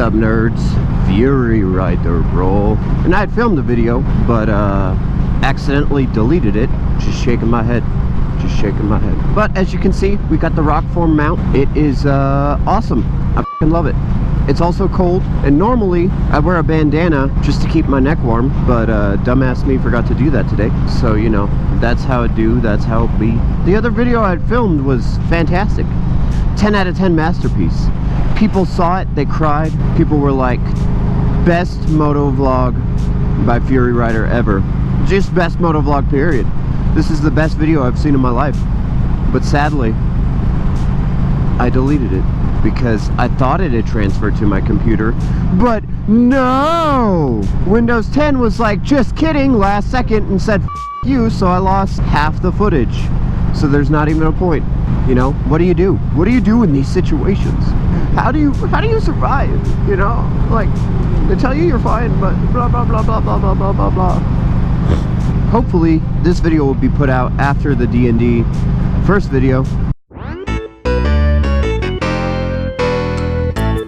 What's up, nerds? Fury Rider, bro. And I had filmed the video, but accidentally deleted it. Just shaking my head. Just shaking my head. But as you can see, we got the rock form mount. It is awesome. I f***ing love it. It's also cold, and normally I wear a bandana just to keep my neck warm, but dumbass me forgot to do that today. So, you know, that's how it do, that's how it be. The other video I had filmed was fantastic. 10 out of 10 masterpiece. People saw it, they cried. People were like, best moto vlog by Fury Rider ever. Just best moto vlog, period. This is the best video I've seen in my life. But sadly, I deleted it because I thought it had transferred to my computer, but no! Windows 10 was like, just kidding, last second, and said, F you, so I lost half the footage. So there's not even a point. You know, what do you do? What do you do in these situations? How do you survive? You know, like, they tell you you're fine, but blah, blah, blah, blah, blah, blah, blah, blah, blah. Hopefully, this video will be put out after the D&D first video.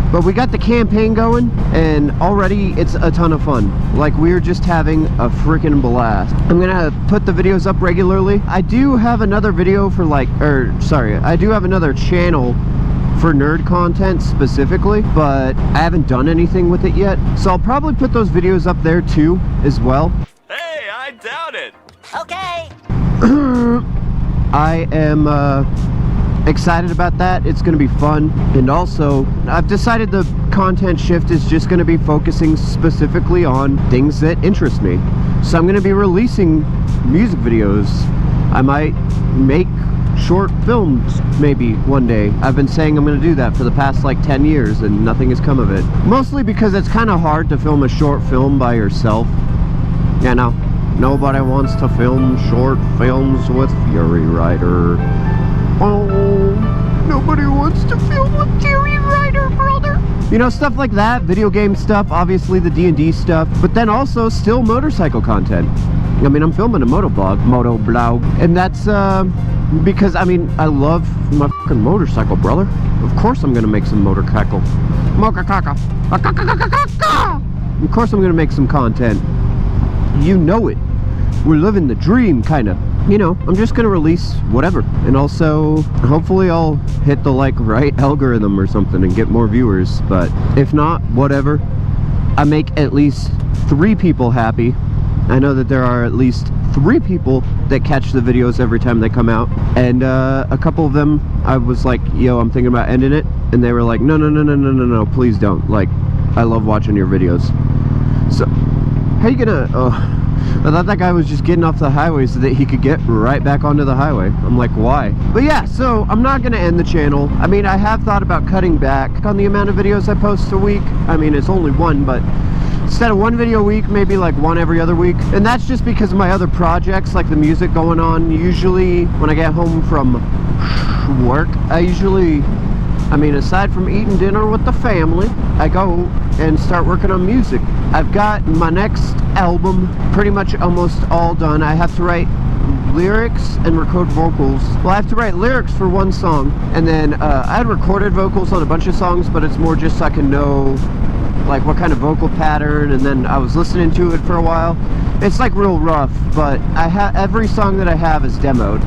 But we got the campaign going, and already it's a ton of fun. Like, we're just having a freaking blast. I'm gonna put the videos up regularly. I do have another video for I do have another channel for nerd content specifically, but I haven't done anything with it yet. So I'll probably put those videos up there too, as well. Hey, I doubt it. Okay. I am, excited about that. It's gonna be fun. And also, I've decided the content shift is just gonna be focusing specifically on things that interest me. So I'm gonna be releasing music videos. I might make short films maybe one day. I've been saying I'm gonna do that for the past like 10 years and nothing has come of it. Mostly because it's kind of hard to film a short film by yourself. You know, nobody wants to film short films with Fury Rider. Oh, nobody wants to film with Fury Rider, brother. You know, stuff like that, video game stuff, obviously the D&D stuff, but then also still motorcycle content. I mean, I'm filming a motovlog, and that's because, I mean, I love my fucking motorcycle, brother. Of course I'm gonna make some motorcycle. Of course I'm gonna make some content. You know it. We're living the dream, kind of. You know, I'm just gonna release whatever, and also hopefully I'll hit the like right algorithm or something and get more viewers. But if not, whatever. I make at least 3 people happy. I know that there are at least 3 people that catch the videos every time they come out, and a couple of them I was like, yo, I'm thinking about ending it, and they were like, no, please don't. Like, I love watching your videos. So how you gonna I thought that guy was just getting off the highway so that he could get right back onto the highway. I'm like, why? But yeah, so I'm not gonna end the channel. I mean, I have thought about cutting back on the amount of videos I post a week. I mean, it's only one, but instead of 1 video a week, maybe like 1 every other week. And that's just because of my other projects, like the music going on. Usually when I get home from work, I mean, aside from eating dinner with the family, I go and start working on music. I've got my next album pretty much almost all done. I have to write lyrics and record vocals. Well, I have to write lyrics for 1 song, and then I had recorded vocals on a bunch of songs, but it's more just so I can know like what kind of vocal pattern, and then I was listening to it for a while. It's like real rough, but I have every song that I have is demoed,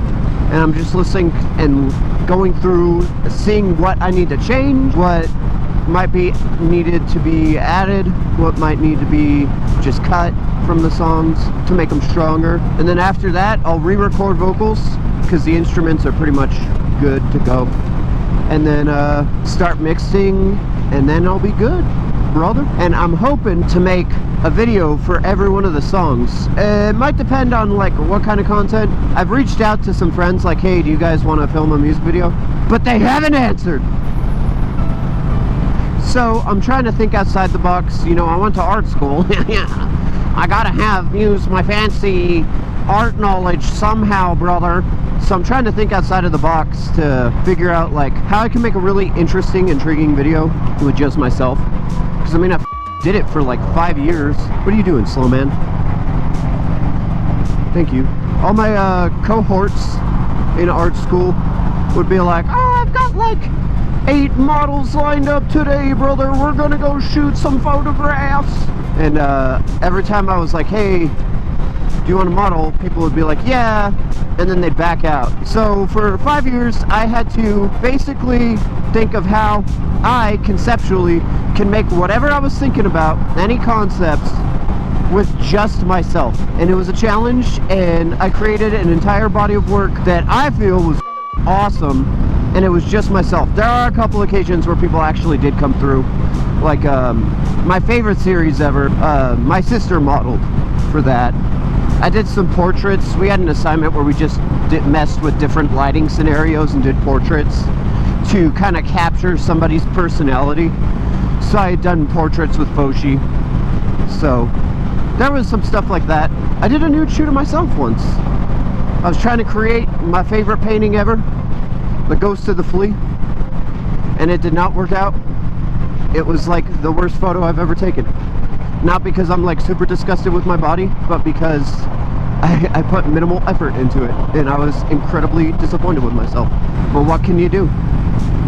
and I'm just listening and going through, seeing what I need to change, what might be needed to be added, what might need to be just cut from the songs to make them stronger. And then after that, I'll re-record vocals because the instruments are pretty much good to go, and then start mixing, and then I'll be good, brother. And I'm hoping to make a video for every one of the songs. It might depend on like what kind of content. I've reached out to some friends like, hey, do you guys want to film a music video? But they haven't answered. So I'm trying to think outside the box. You know, I went to art school. I gotta use my fancy art knowledge somehow, brother. So I'm trying to think outside of the box to figure out like how I can make a really interesting, intriguing video with just myself. Because I mean, I did it for like 5 years. What are you doing, slow man? Thank you. All my cohorts in art school would be like, oh, I've got like 8 models lined up today, brother. We're gonna go shoot some photographs. And every time I was like, hey, do you want a model? People would be like, yeah, and then they'd back out. So for 5 years, I had to basically think of how I conceptually can make whatever I was thinking about, any concepts, with just myself. And it was a challenge, and I created an entire body of work that I feel was awesome, and it was just myself. There are a couple occasions where people actually did come through, like my favorite series ever, my sister modeled for that. I did some portraits. We had an assignment where we just messed with different lighting scenarios and did portraits to kind of capture somebody's personality. So I had done portraits with Foshi. So there was some stuff like that. I did a nude shoot of myself once. I was trying to create my favorite painting ever, the Ghost of the Flea, and it did not work out. It was like the worst photo I've ever taken. Not because I'm like super disgusted with my body, but because I put minimal effort into it, and I was incredibly disappointed with myself. But what can you do?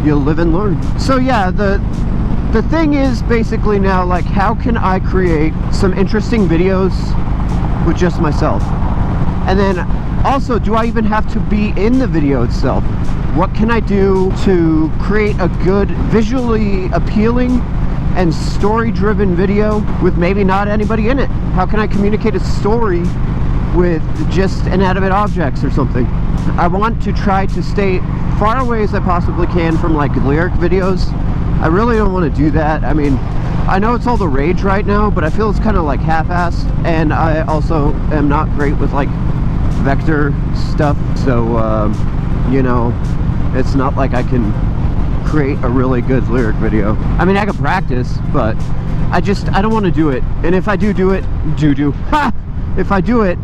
You live and learn. So yeah, the thing is basically now, like, how can I create some interesting videos with just myself? And then also, do I even have to be in the video itself? What can I do to create a good, visually appealing and story-driven video with maybe not anybody in it? How can I communicate a story with just inanimate objects or something? I want to try to stay far away as I possibly can from like lyric videos. I really don't want to do that. I mean, I know it's all the rage right now, but I feel it's kind of like half-assed, and I also am not great with like vector stuff, so you know, it's not like I can create a really good lyric video. I mean, I can practice, but I don't want to do it. And if I do it, if I do it,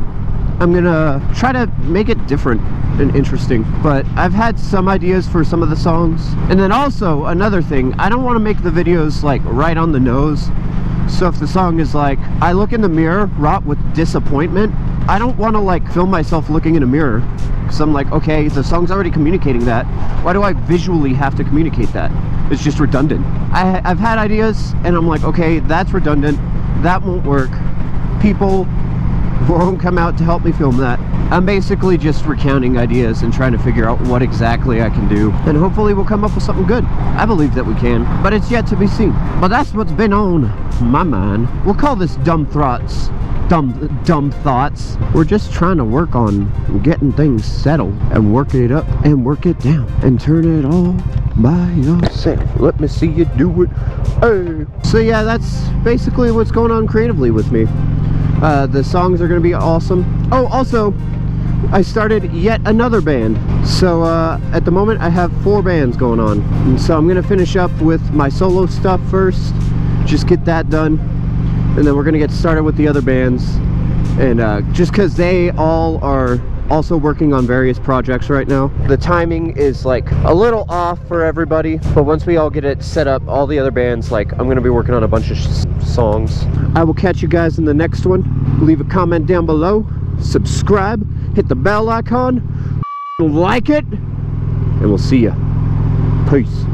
I'm gonna try to make it different and interesting. But I've had some ideas for some of the songs. And then also another thing, I don't want to make the videos like right on the nose. So if the song is like, I look in the mirror wrought with disappointment, I don't want to like film myself looking in a mirror, because I'm like, okay, the song's already communicating that. Why do I visually have to communicate that? It's just redundant. I've had ideas, and I'm like, okay, that's redundant. That won't work. People won't come out to help me film that. I'm basically just recounting ideas and trying to figure out what exactly I can do, and hopefully we'll come up with something good. I believe that we can, but it's yet to be seen. But that's what's been on my mind. We'll call this dumb thoughts. Dumb thoughts. We're just trying to work on getting things settled and working it up and work it down and turn it all by yourself. Let me see you do it. Hey. So yeah, that's basically what's going on creatively with me. The songs are going to be awesome. Oh, also, I started yet another band. So at the moment I have 4 bands going on. And so I'm going to finish up with my solo stuff first. Just get that done. And then we're going to get started with the other bands. And just because they all are also working on various projects right now, the timing is like a little off for everybody. But once we all get it set up, all the other bands, like, I'm going to be working on a bunch of songs. I will catch you guys in the next one. Leave a comment down below, subscribe, hit the bell icon, like it, and we'll see ya. Peace.